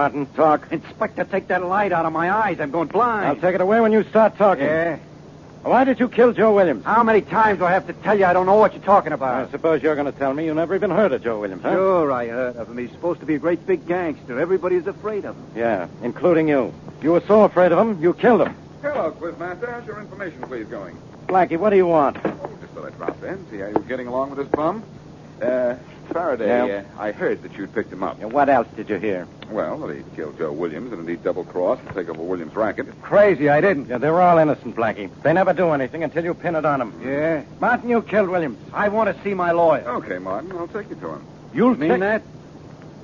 Martin. Talk. Inspector, take that light out of my eyes. I'm going blind. I'll take it away when you start talking. Yeah? Why did you kill Joe Williams? How many times do I have to tell you I don't know what you're talking I about? suppose you're going to tell me you never even heard of Joe Williams, huh? Sure, I heard of him. He's supposed to be a great big gangster. Everybody's afraid of him. Yeah, including you. You were so afraid of him, you killed him. Hello, Quizmaster. How's your information, please, going? Blackie, what do you want? Oh, just thought I'd drop in, see how you were getting along with this bum. Faraday, Yeah? I heard that you'd picked him up. Yeah, what else did you hear? Well, that he'd killed Joe Williams and indeed double-crossed and take over Williams' racket. Crazy, I didn't. Yeah, they were all innocent, Blackie. They never do anything until you pin it on them. Yeah? Martin, you killed Williams. I want to see my lawyer. Okay, Martin, I'll take you to him. You'll Mean that?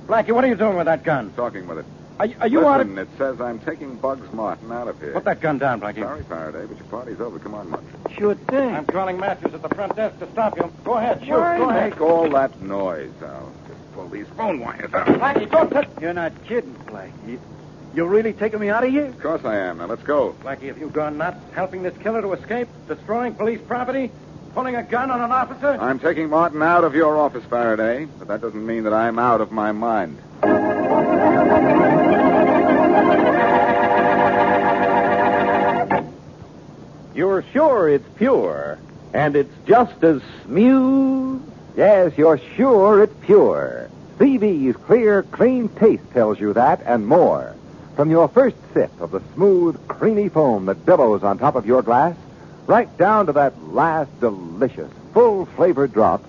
Blackie, what are you doing with that gun? Talking with it. Are you out of... Listen, it says I'm taking Bugs Martin out of here. Put that gun down, Blackie. Sorry, Faraday, but your party's over. Come on, Martin. Sure thing. I'm calling Matthews at the front desk to stop you. Go ahead, shoot. Why Go ahead. make all that noise? I'll just pull these phone wires out. Blackie, don't touch... You're not kidding, Blackie. You're really taking me out of here? Of course I am. Now, let's go. Blackie, have you gone nuts? Helping this killer to escape? Destroying police property? Pulling a gun on an officer? I'm taking Martin out of your office, Faraday, but that doesn't mean that I'm out of my mind. You're sure it's pure, and it's just as smooth? Yes, you're sure it's pure. CV's clear, clean taste tells you that and more. From your first sip of the smooth, creamy foam that billows on top of your glass, right down to that last delicious, full-flavored drop,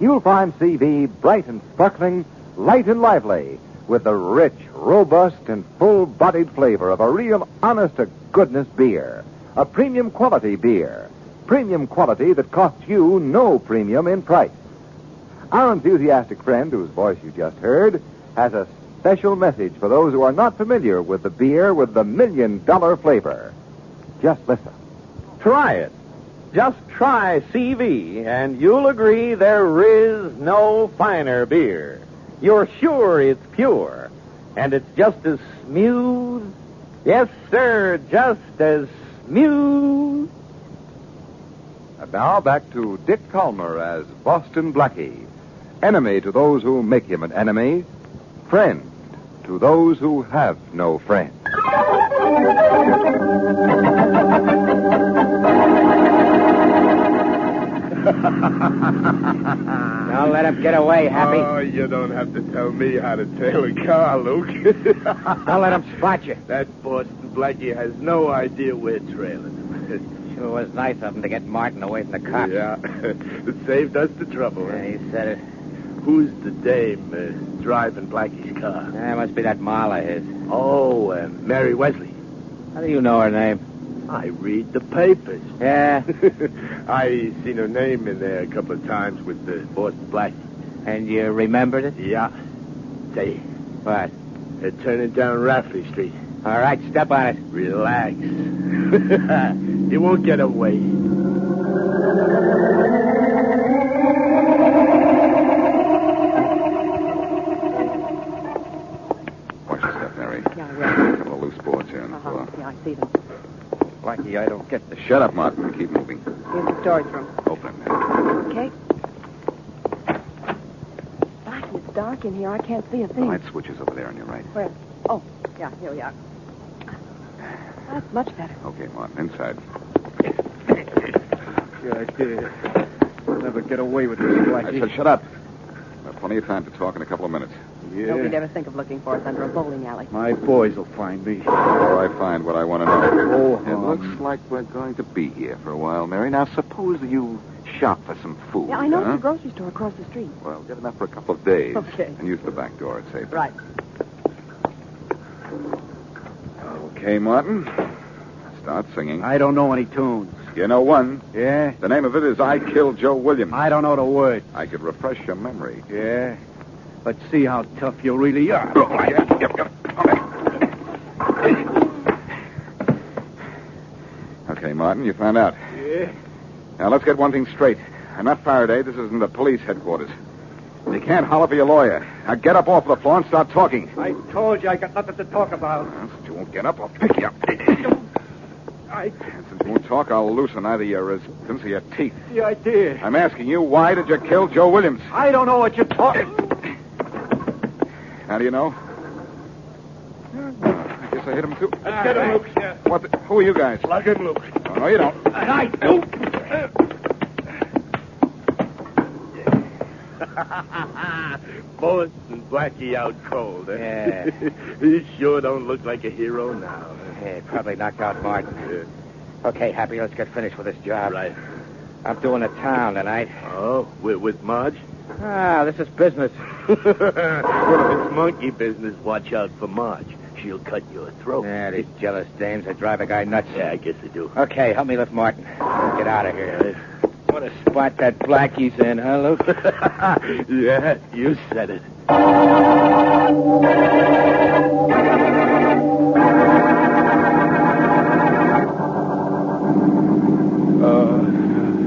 you'll find CV bright and sparkling, light and lively, with the rich, robust, and full-bodied flavor of a real honest-to-goodness beer. A premium quality beer. Premium quality that costs you no premium in price. Our enthusiastic friend, whose voice you just heard, has a special message for those who are not familiar with the beer with the $1 million flavor. Just listen. Try it. Just try CV, and you'll agree there is no finer beer. You're sure it's pure, and it's just as smooth. Yes, sir, just as smooth. And now back to Dick Calmer as Boston Blackie. Enemy to those who make him an enemy. Friend to those who have no friend. Don't let him get away, Happy. Oh, you don't have to tell me how to tail a car, Luke. Don't let him spot you. That Boston Blackie has no idea we're trailing him. Sure was nice of him to get Martin away from the cops. Yeah, it saved us the trouble. Yeah, he said it. Who's the dame driving Blackie's car? That must be that Marla of his. Oh, Mary Wesley. How do you know her name? I read the papers. Yeah? I seen her name in there a couple of times with the Boston Blackie. And you remembered it? Yeah. Say, What? they're turning down Rafferty Street. All right, step on it. Relax. You won't get away. Watch yourself, Mary. Yeah, I will. A couple of loose boards here on the floor. Yeah, I see them. Blackie, I don't get this. Shut up, Martin. Keep moving. Here's the storage room. Open it, Mary. Okay. Blackie, it's dark in here. I can't see a The thing. light switch is over there on your right. Where? Oh, yeah, here we are. That's much better. Okay, Martin. Inside. Good idea. We'll never get away with this, I Blackie. said shut up. We'll have plenty of time to talk in a couple of minutes. Nobody'd ever think of looking for us under a bowling alley. My boys will find me. Before I find what I want to know. Oh, It looks like we're going to be here for a while, Mary. Now, suppose you shop for some food. Yeah, I know huh? there's a grocery store across the street. Well, get enough for a couple of days. Okay. And use the back door. It's safe. Right. Okay, Martin. Start singing. I don't know any tunes. You know one. Yeah? The name of it is I Killed Joe Williams. I don't know the words. I could refresh your memory. Yeah? Let's see how tough you really are. Okay, Martin, you found out. Yeah? Now, let's get one thing straight. I'm not Faraday. This isn't the police headquarters. You can't holler for your lawyer. Now, get up off the floor and start talking. I told you I got nothing to talk about. Well, since you won't get up, I'll pick you up. Since you won't talk, I'll loosen either your resistance or your teeth. The idea. I'm asking you, why did you kill Joe Williams? I don't know what you're talking. How do you know? I guess I hit him, too. Let's get him, Luke. Yeah. What the... Who are you guys? Plug him, Luke. Oh, no, you don't. And I do. Bullets and Blackie out cold. Eh? Yeah. He sure don't look like a hero now. Yeah, probably knocked out Martin. Okay, Happy, let's get finished with this job. Right. I'm doing the town tonight. Oh, with Marge? Ah, this is business. Well, if it's monkey business, watch out for Marge. She'll cut your throat. Yeah, these jealous dames that drive a guy nuts. Yeah, I guess they do. Okay, help me lift Martin. Get out of here. What a spot that Blackie's in, huh, Luke? Yeah, you said it.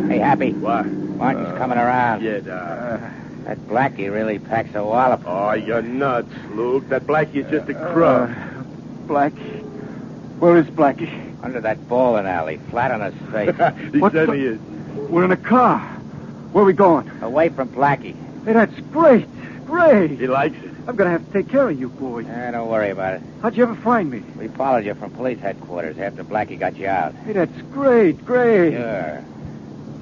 Hey, Happy. What? Martin's coming around. Yeah, That Blackie really packs a wallop. Oh, you're nuts, Luke. That Blackie's just a crook. Blackie. Where is Blackie? Under that bowling alley, flat on his face. He What certainly the- is. We're in a car. Where are we going? Away from Blackie. Hey, that's great. Great. He likes it. I'm going to have to take care of you, boy. Don't worry about it. How'd you ever find me? We followed you from police headquarters after Blackie got you out. Hey, that's great. Great. Sure.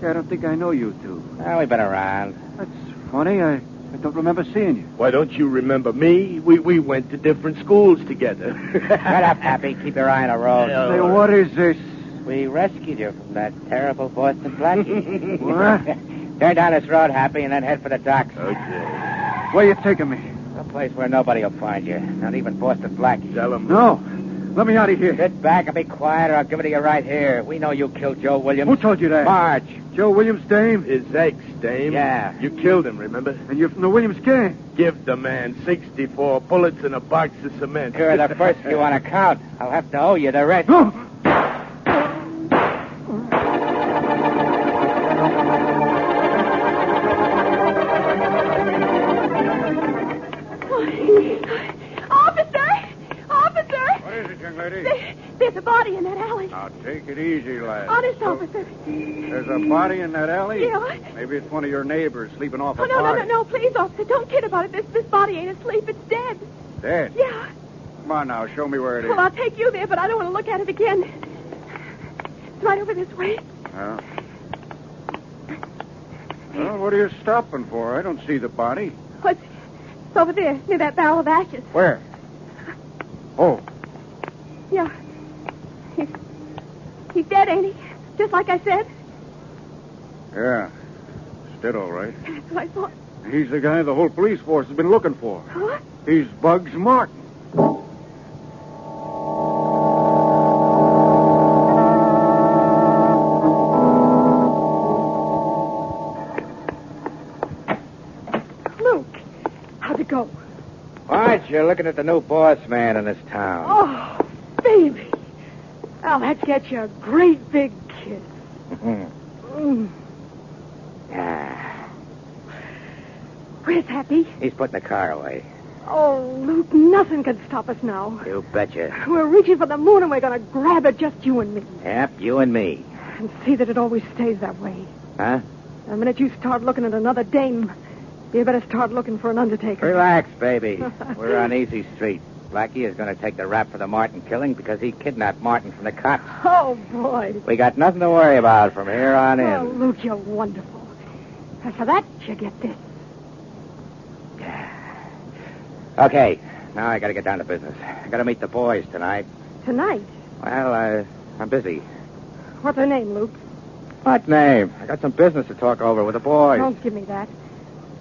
Yeah, I don't think I know you two. Well, we've been around. That's funny. I don't remember seeing you. Why don't you remember me? We went to different schools together. Shut up, Happy. Keep your eye on the road. Yeah. Say, what is this? We rescued you from that terrible Boston Blackie. What? Turn down this road, Happy, and then head for the docks. Okay. Where you taking me? A place where nobody will find you. Not even Boston Blackie. Tell him. No. Let me out of here. Sit back and be quiet, or I'll give it to you right here. We know you killed Joe Williams. Who told you that? Marge. Joe Williams' dame? His ex, dame. Yeah. You killed him, remember? And you're from the Williams gang? Give the man 64 bullets and a box of cement. You're the first you want to count. I'll have to owe you the rest. No. Officer! What is it, young lady? There's a body in that alley. Now, take it easy, lad. Honest, officer. There's a body in that alley? Yeah. Maybe it's one of your neighbors sleeping off Oh, a no, party. no, please, officer. Don't kid about it. This body ain't asleep. It's dead. Dead? Yeah. Come on now, show me where it is. Well, I'll take you there, but I don't want to look at it again. It's right over this way. Well, what are you stopping for? I don't see the body. Oh, it's over there, near that barrel of ashes. Where? Oh, Yeah. He's dead, ain't he? Just like I said. yeah. It's dead, all right. That's what I thought. He's the guy the whole police force has been looking for. What? He's Bugs Martin. Luke, how'd it go? Marge, you're looking at the new boss man in this town. Oh, baby. Well, that gets you a great big kiss. Mm. Yeah. Where's Happy? He's putting the car away. Oh, Luke, nothing can stop us now. You betcha. We're reaching for the moon, and we're going to grab it, just you and me. Yep, you and me. And see that it always stays that way. Huh? The minute you start looking at another dame, you better start looking for an undertaker. Relax, baby. We're on easy street. Blackie is going to take the rap for the Martin killing because he kidnapped Martin from the cops. Oh, boy. We got nothing to worry about from here on in. Oh, Luke, you're wonderful. And for that, you get this. Okay, now I got to get down to business. I got to meet the boys tonight. Tonight. Well, I'm busy. What's her name, Luke? What name? I got some business to talk over with the boys. Don't give me that.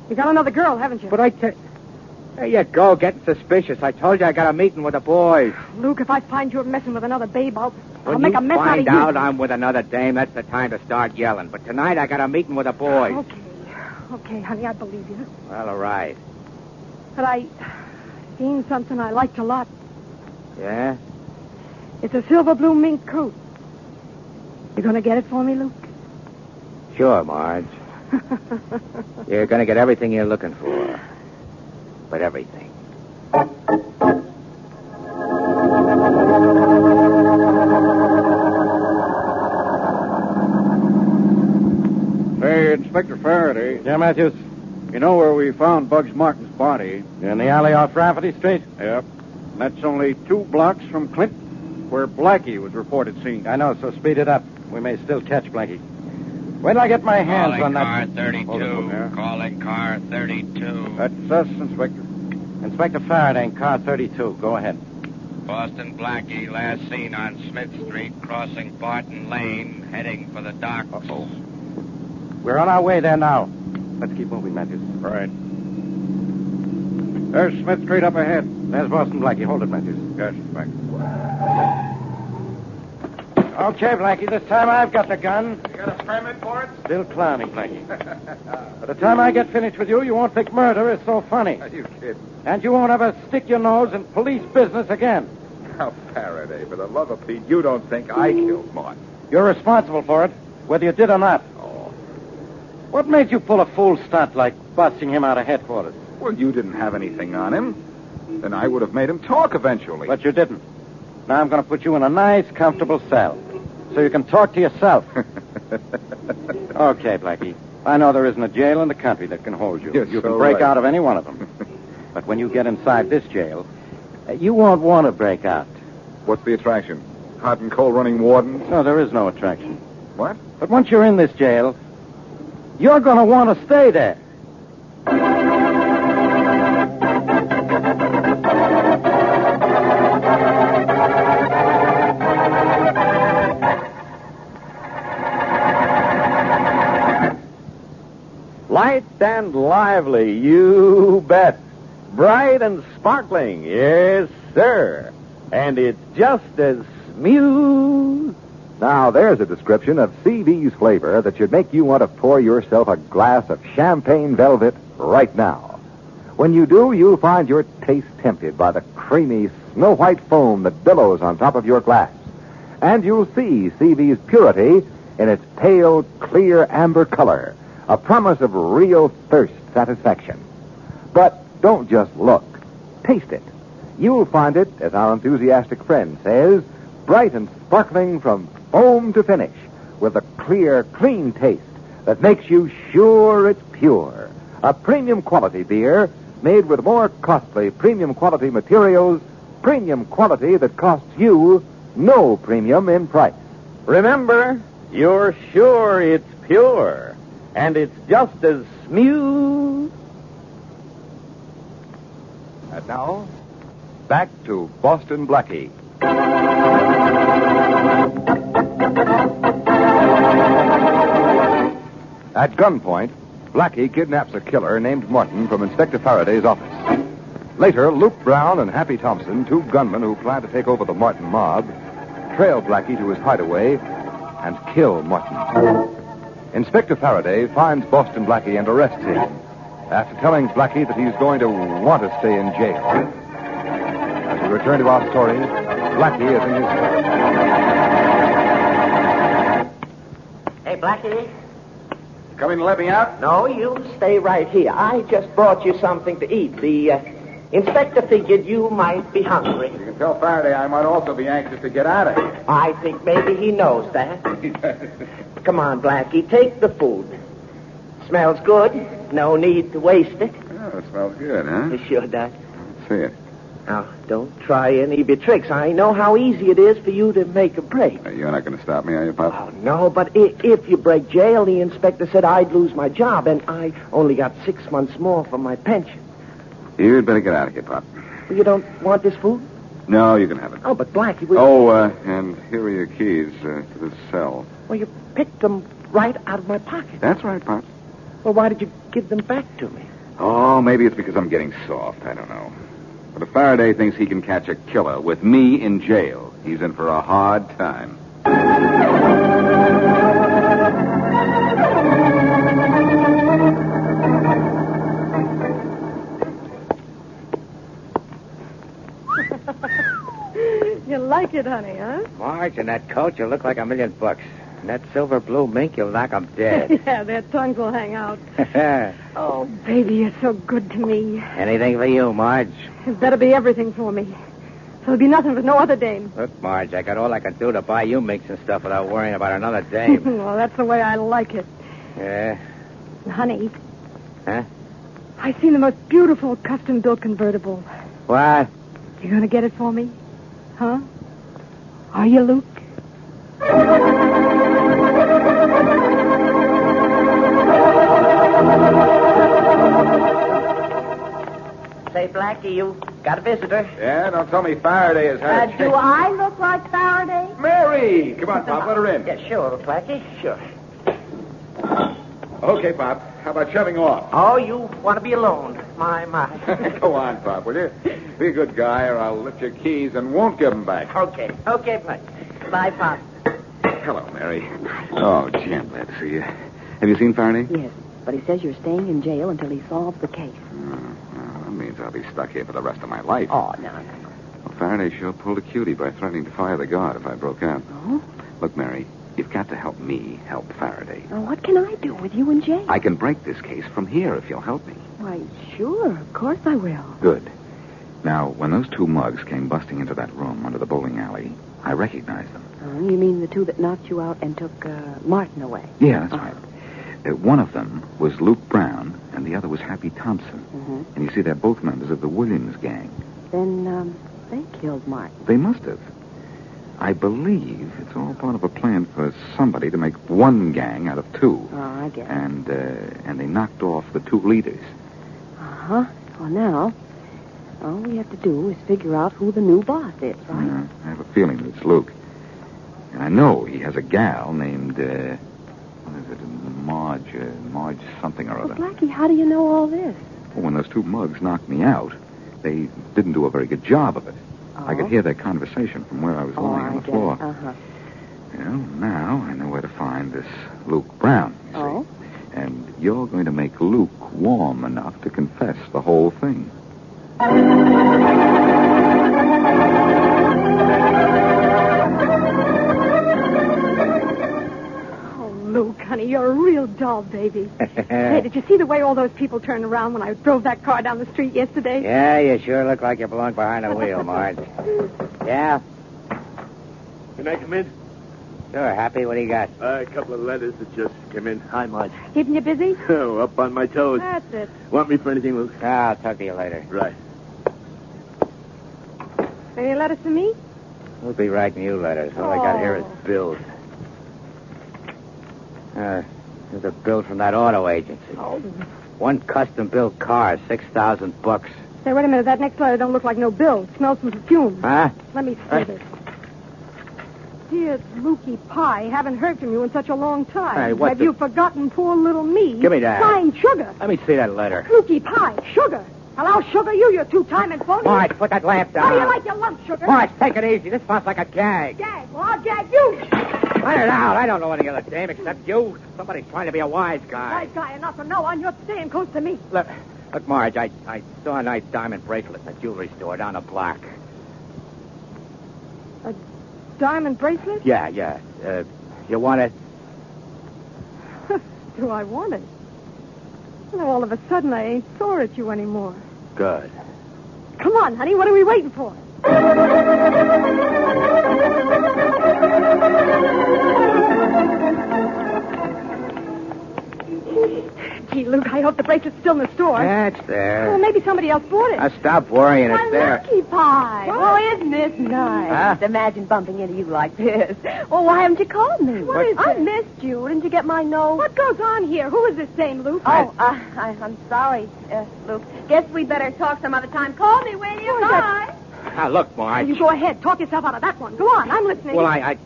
You got another girl, haven't you? But there you go, getting suspicious. I told you I got a meeting with the boys. Luke, if I find you're messing with another babe, I'll When make you a mess out of find you. out I'm with another dame, that's the time to start yelling. But tonight I got a meeting with the boys. Okay, honey, I believe you. Well, all right. But I seen something I liked a lot. Yeah? It's a silver blue mink coat. You gonna get it for me, Luke? Sure, Marge. You're going to get everything you're looking for. But everything. Hey, Inspector Faraday. Yeah, Matthews. You know where we found Bugs Martin's body? In the alley off Rafferty Street? Yep. That's only 2 blocks from Clinton, where Blackie was reported seen. I know, so speed it up. We may still catch Blackie. Wait till I get my hands on that. Calling car 32. Hold it, yeah. Calling car 32. That's us, Inspector. Inspector Faraday, car 32. Go ahead. Boston Blackie, last seen on Smith Street, crossing Barton Lane, heading for the docks. Uh-oh. We're on our way there now. Let's keep moving, Matthews. Right. There's Smith Street up ahead. There's Boston Blackie. Hold it, Matthews. Yes, Inspector. Okay, Blackie, this time I've got the gun. You got a permit for it? Still clowning, Blackie. By the time I get finished with you, you won't think murder is so funny. Are you kidding? And you won't ever stick your nose in police business again. Now, Faraday, for the love of Pete, you don't think I killed Martin. You're responsible for it, whether you did or not. Oh. What made you pull a fool stunt like busting him out of headquarters? Well, you didn't have anything on him. Then I would have made him talk eventually. But you didn't. Now I'm going to put you in a nice, comfortable cell so you can talk to yourself. Okay, Blackie. I know there isn't a jail in the country that can hold you. You're You so can break right. out of any one of them. But when you get inside this jail, you won't want to break out. What's the attraction? Hot and cold running wardens? No, there is no attraction. What? But once you're in this jail, you're going to want to stay there. Light and lively, you bet. Bright and sparkling, yes, sir. And it's just as smooth. Now, there's a description of CV's flavor that should make you want to pour yourself a glass of champagne velvet right now. When you do, you'll find your taste tempted by the creamy, snow-white foam that billows on top of your glass. And you'll see CV's purity in its pale, clear amber color, a promise of real thirst satisfaction. But don't just look. Taste it. You'll find it, as our enthusiastic friend says, bright and sparkling from foam to finish, with a clear, clean taste that makes you sure it's pure. A premium quality beer made with more costly premium quality materials, premium quality that costs you no premium in price. Remember, you're sure it's pure. And it's just as smooth. And now, back to Boston Blackie. At gunpoint, Blackie kidnaps a killer named Martin from Inspector Faraday's office. Later, Luke Brown and Happy Thompson, 2 gunmen who plan to take over the Martin mob, trail Blackie to his hideaway and kill Martin. Inspector Faraday finds Boston Blackie and arrests him after telling Blackie that he's going to want to stay in jail. As we return to our story, Blackie is in his cell. Hey, Blackie. Coming to let me out? No, you stay right here. I just brought you something to eat. The inspector figured you might be hungry. You can tell Faraday I might also be anxious to get out of here. I think maybe he knows that. Come on, Blackie, take the food. Smells good. No need to waste it. Oh, it smells good, huh? It sure does. Let's see it. Now, don't try any of your tricks. I know how easy it is for you to make a break. You're not going to stop me, are you, Pop? Oh, no, but if you break jail, the inspector said I'd lose my job, and I only got 6 months more for my pension. You'd better get out of here, Pop. Well, you don't want this food? No, you can have it. Oh, but Blackie, And here are your keys to this cell. Well, you picked them right out of my pocket. That's right, Pop. Well, why did you give them back to me? Oh, maybe it's because I'm getting soft. I don't know. But if Faraday thinks he can catch a killer with me in jail, he's in for a hard time. You like it, honey, huh? Marge, in that coat, you look like $1,000,000. And that silver blue mink, you'll knock 'em dead. Yeah, their tongues will hang out. Oh, baby, you're so good to me. Anything for you, Marge. It better be everything for me. There'll be nothing for no other dame. Look, Marge, I got all I can do to buy you minks and stuff without worrying about another dame. Well, that's the way I like it. Yeah? Honey, Huh? I seen the most beautiful custom-built convertible. What? You gonna get it for me? Huh? Are you, Luke? Say, Blackie, you got a visitor. Yeah, don't tell me Faraday has had a Do I look like Faraday? Mary! Come on, Pop, let her in. Yeah, sure, Blackie, sure. Okay, Pop. How about shoving off? Oh, you want to be alone. My. Go on, Pop, will you? Be a good guy, or I'll lift your keys and won't give them back. Okay, Blackie. Bye, Pop. Hello, Mary. Oh, gee, I'm glad to see you. Have you seen Faraday? Yes, but he says you're staying in jail until he solves the case. Well, that means I'll be stuck here for the rest of my life. Oh, no. Well, Faraday sure pulled a cutie by threatening to fire the guard if I broke out. Oh? Look, Mary, you've got to help me help Faraday. Well, what can I do with you in jail? I can break this case from here if you'll help me. Why, sure, of course I will. Good. Now, when those two mugs came busting into that room under the bowling alley, I recognized them. You mean the two that knocked you out and took Martin away? Yeah, that's right. One of them was Luke Brown, and the other was Happy Thompson. Mm-hmm. And you see, they're both members of the Williams gang. Then, they killed Martin. They must have. I believe it's all part of a plan for somebody to make one gang out of two. Oh, I get it. And they knocked off the two leaders. Uh-huh. Well, now, all we have to do is figure out who the new boss is, right? Yeah, I have a feeling that it's Luke. And I know he has a gal named, what is it, Marge something or other. Well, Blackie, how do you know all this? Well, when those two mugs knocked me out, they didn't do a very good job of it. Oh. I could hear their conversation from where I was lying on the floor. Uh-huh. Well, now I know where to find this Luke Brown, you see. Oh? And you're going to make Luke warm enough to confess the whole thing. Luke, honey, you're a real doll baby. Hey, did you see the way all those people turned around when I drove that car down the street yesterday? Yeah, you sure look like you belong behind the wheel, Marge. Yeah? Can I come in? Sure, Happy. What do you got? A couple of letters that just came in. Hi, Marge. Keeping you busy? Oh, up on my toes. That's it. Want me for anything, Luke? I'll talk to you later. Right. Any letters to me? We'll be writing you letters. All I got here is bills. There's a bill from that auto agency. Oh. One custom-built car, $6,000. Say, wait a minute. That next letter don't look like no bill. It smells some perfume. Huh? Let me see this. Dear Lukey Pie, haven't heard from you in such a long time. Hey, what Have the- you forgotten poor little me? Give me that. Fine sugar. Let me see that letter. Lukey Pie, sugar. And I'll sugar you two-time and phony. Marge, put that lamp down. How do you like your lunch, sugar? Marge, take it easy. This sounds like a gag. Gag. Well, I'll gag you. Let it out. I don't know any other dame except you. Somebody's trying to be a wise guy. Wise guy enough to know, and you're staying close to me. Look, Marge, I saw a nice diamond bracelet in the jewelry store down the block. A diamond bracelet? Yeah. You want it? Do I want it? Well, all of a sudden, I ain't sore at you anymore. Good. Come on, honey. What are we waiting for? Gee, Luke, I hope the bracelet's still in the store. That's there. Well, maybe somebody else bought it. Now stop worrying. It's there. Lucky Pie. Oh, isn't this nice? Huh? Imagine bumping into you like this. Well, why haven't you called me? What is I it? missed you. Didn't you get my note? What goes on here? Who is this dame, Luke? Oh, I'm sorry, Luke. Guess we better talk some other time. Call me, will you? Bye. Now, look, Marge. You go ahead. Talk yourself out of that one. Go on. I'm listening. Well, I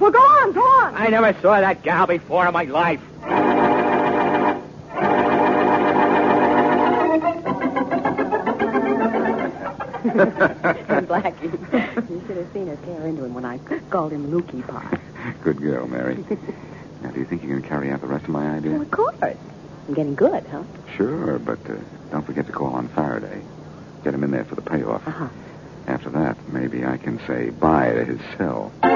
Well, go on. Go on. I never saw that gal before in my life. Blackie, you should have seen her tear into him when I called him Lukey Pie. Good girl, Mary. Now, do you think you can carry out the rest of my idea? Well, of course. I'm getting good, huh? Sure, but don't forget to call on Faraday. Get him in there for the payoff. Uh-huh. After that, maybe I can say bye to his cell. I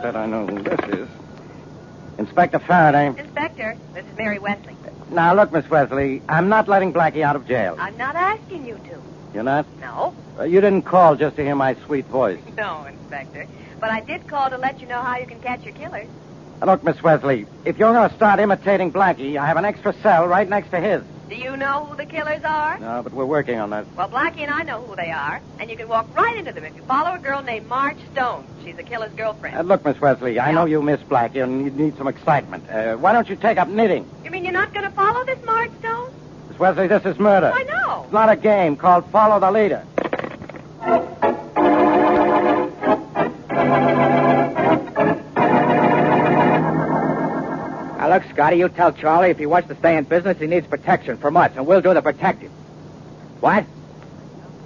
bet I know who this is. Inspector Faraday. Inspector, this is Mary Wesley. Now, look, Miss Wesley, I'm not letting Blackie out of jail. I'm not asking you to. You're not? No. You didn't call just to hear my sweet voice. No, Inspector. But I did call to let you know how you can catch your killers. Look, Miss Wesley, if you're going to start imitating Blackie, I have an extra cell right next to his. Do you know who the killers are? No, but we're working on that. Well, Blackie and I know who they are, and you can walk right into them if you follow a girl named Marge Stone. She's the killer's girlfriend. Look, Miss Wesley, I know you miss Blackie and you need some excitement. Why don't you take up knitting? You mean you're not going to follow this Marge Stone? Miss Wesley, this is murder. I know. It's not a game called Follow the Leader. Now, look, Scotty, you tell Charlie if he wants to stay in business, he needs protection from us, and we'll do the protecting. What?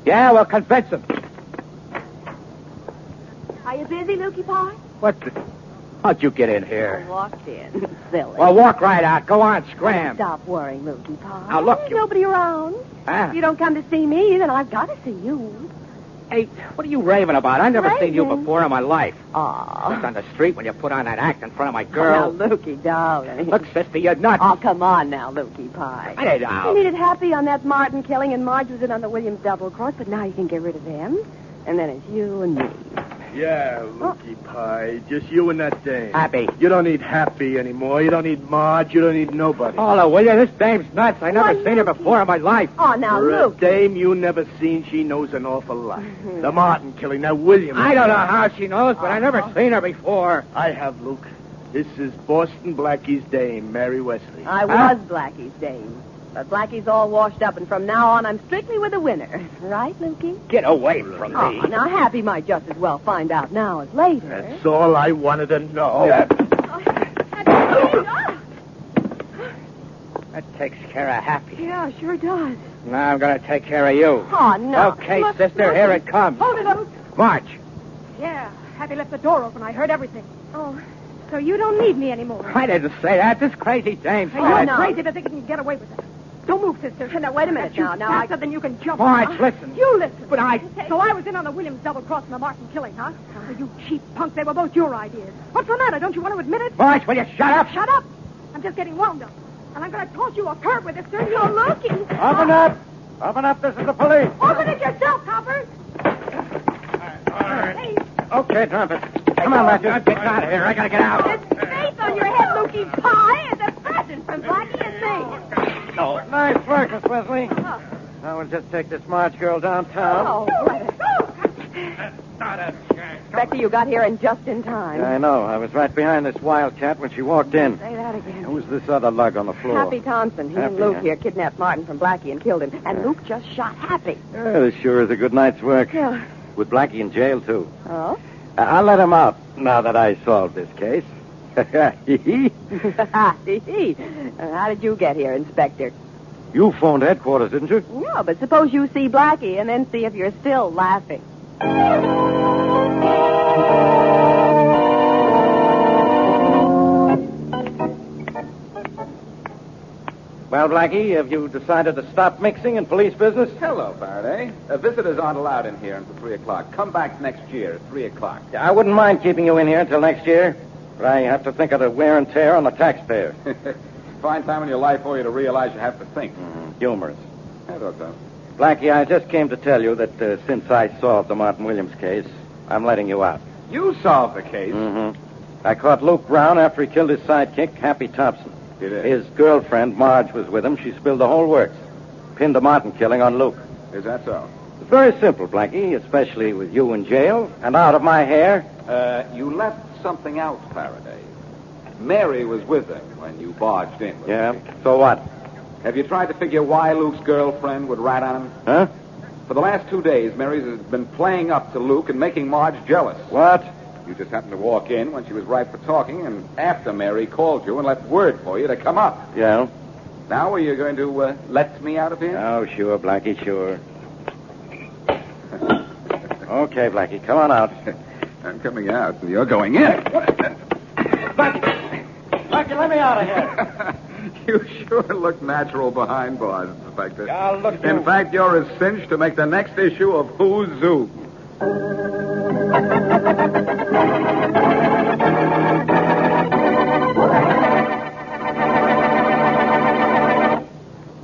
Yeah, we'll convince him. Are you busy, Lukey Pie? What the... How'd you get in here? I walked in. Silly. Well, walk right out. Go on, scram. Stop worrying, Lukey Pie. Now, look, There's you... nobody around. Ah. If you don't come to see me, then I've got to see you. Hey, what are you raving about? I've never seen you Raving? before in my life. Aw. Just on the street when you put on that act in front of my girl. Oh, now, Lukey, darling. Look, sister, you're nuts. Oh, come on now, Lukey Pie. Hey, now. You needed Happy on that Martin killing, and Marge was in on the Williams double cross, but now you can get rid of them. And then it's you and me. Yeah, Lukey Pie. Just you and that dame. Happy. You don't need Happy anymore. You don't need Marge. You don't need nobody. Oh, will you? This dame's nuts. I never Why, seen her Lukey? before in my life. Oh, now, For a Luke. dame you never seen, she knows an awful lot. The Martin killing, that Williams. I don't know how she knows, but I never seen her before. I have, Luke. This is Boston Blackie's dame, Mary Wesley. I was Blackie's dame. But Blackie's all washed up, and from now on, I'm strictly with the winner. Right, Lukey? Get away from Oh, me. now, Happy might just as well find out now as later. That's all I wanted to know. That takes care of Happy. Yeah, sure does. Now I'm going to take care of you. Oh, no. Okay, Look, sister, look. here it comes. Hold it, Luke. March. Yeah, Happy left the door open. I heard everything. Oh, so you don't need me anymore. I didn't say that. This crazy dame said You're it. no. crazy to think you can get away with it. Don't move, sister. Now, wait a minute That's you now. Now, faster than you can jump. Marge, Huh? listen. You listen. But I... So I was in on the Williams double cross and the Martin killing, huh? Oh, you cheap punk. They were both your ideas. What's the matter? Don't you want to admit it? March, will you shut up? Shut up. I'm just getting wound up. And I'm going to toss you a curb with this thing. You're looking. Open up! Open up, this is the police. Open it yourself, coppers. All right. Hey, Okay, Trumpet. Come on, Matthew. I'm getting out of here. I got to get out. this face on your head, Lukey Pie, is a present from Blackie and me. Oh, nice work, Miss Wesley. Now we'll just take this March girl downtown. Oh, Becky, you got here in just in time. I know. I was right behind this wildcat when she walked in. Say that again. Who's this other lug on the floor? Happy Thompson. He and Happy, Luke huh? here kidnapped Martin from Blackie and killed him. And Luke just shot Happy. This sure is a good night's work. Yeah. With Blackie in jail, too. Oh? I'll let him out now that I solved this case. How did you get here, Inspector? You phoned headquarters, didn't you? No, but suppose you see Blackie and then see if you're still laughing. Well, Blackie, have you decided to stop mixing in police business? Hello, Faraday. Visitors aren't allowed in here until 3 o'clock. Come back next year at 3 o'clock. I wouldn't mind keeping you in here until next year, but I have to think of the wear and tear on the taxpayer. Fine time in your life for you to realize you have to think. Humorous. I thought so. Blackie, I just came to tell you that since I solved the Martin Williams case, I'm letting you out. You solved the case. Mm-hmm. I caught Luke Brown after he killed his sidekick, Happy Thompson. You did? His girlfriend, Marge, was with him. She spilled the whole works. Pinned the Martin killing on Luke. Is that so? It's very simple, Blackie, especially with you in jail and out of my hair. You left something out, Faraday. Mary was with him when you barged in. Yeah? So what? Have you tried to figure why Luke's girlfriend would rat on him? Huh? For the last 2 days, Mary's has been playing up to Luke and making Marge jealous. What? You just happened to walk in when she was ripe for talking, and after Mary called you and left word for you to come up. Yeah? Now are you going to let me out of here? Oh, sure, Blackie, sure. Okay, Blackie, come on out. I'm coming out, and you're going in. Blackie, let me out of here. You sure look natural behind bars, Inspector. Yeah, look, In fact, you're as cinched to make the next issue of Who's Zoo.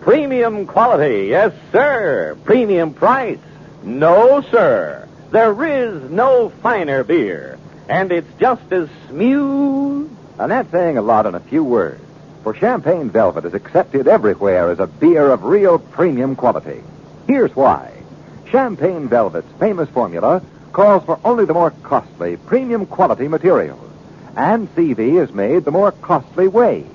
Premium quality, yes, sir. Premium price, no, sir. There is no finer beer, and it's just as smooth And that's saying a lot in a few words. For Champagne Velvet is accepted everywhere as a beer of real premium quality. Here's why. Champagne Velvet's famous formula calls for only the more costly, premium quality materials. And CV is made the more costly way.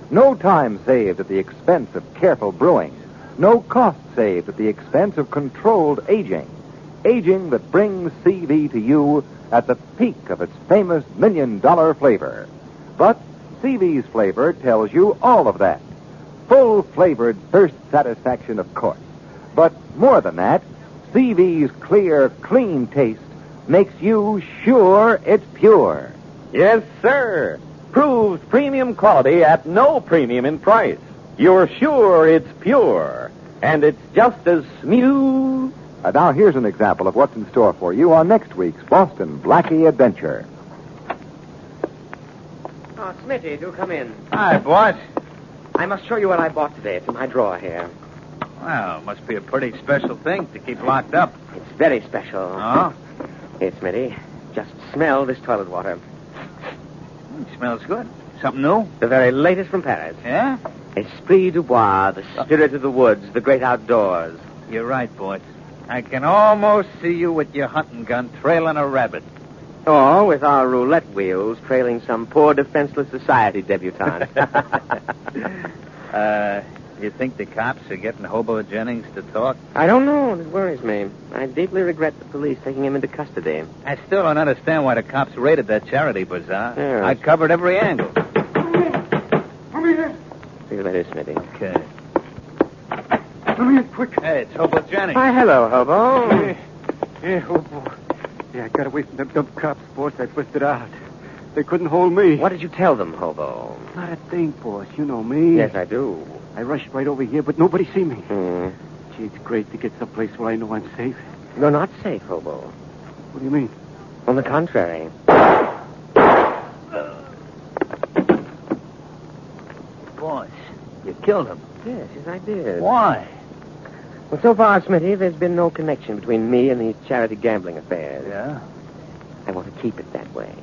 No time saved at the expense of careful brewing. No cost saved at the expense of controlled aging. Aging that brings CV to you at the peak of its famous $1 million flavor. But CV's flavor tells you all of that. Full-flavored thirst satisfaction, of course. But more than that, CV's clear, clean taste makes you sure it's pure. Yes, sir. Proves premium quality at no premium in price. You're sure it's pure. And it's just as smooth. And now here's an example of what's in store for you on next week's Boston Blackie Adventure. Oh, Smitty, do come in. Hi, boss. I must show you what I bought today. It's in my drawer here. Well, must be a pretty special thing to keep locked up. It's very special. Oh? Here, Smitty. Just smell this toilet water. It smells good. Something new? The very latest from Paris. Yeah? Esprit du bois, the spirit of the woods, the great outdoors. You're right, boss. I can almost see you with your hunting gun trailing a rabbit. Or with our roulette wheels trailing some poor defenseless society debutante. You think the cops are getting Hobo Jennings to talk? I don't know. It worries me. I deeply regret the police taking him into custody. I still don't understand why the cops raided that charity bazaar. Yes. I covered every angle. Come here. See you later, Smitty. Okay. Come here, quick. Hey, it's Hobo Jennings. Hi, hello, Hobo. Yeah, oh, boy. Yeah, I got away from them dumb cops, boss. I twisted out. They couldn't hold me. What did you tell them, Hobo? Not a thing, boss. You know me. Yes, I do. I rushed right over here, but nobody see me. Hmm. Gee, it's great to get someplace where I know I'm safe. You're not safe, Hobo. What do you mean? On the contrary. Boss, you killed him. Yes, I did. Why? Well, so far, Smitty, there's been no connection between me and these charity gambling affairs. Yeah? I want to keep it that way.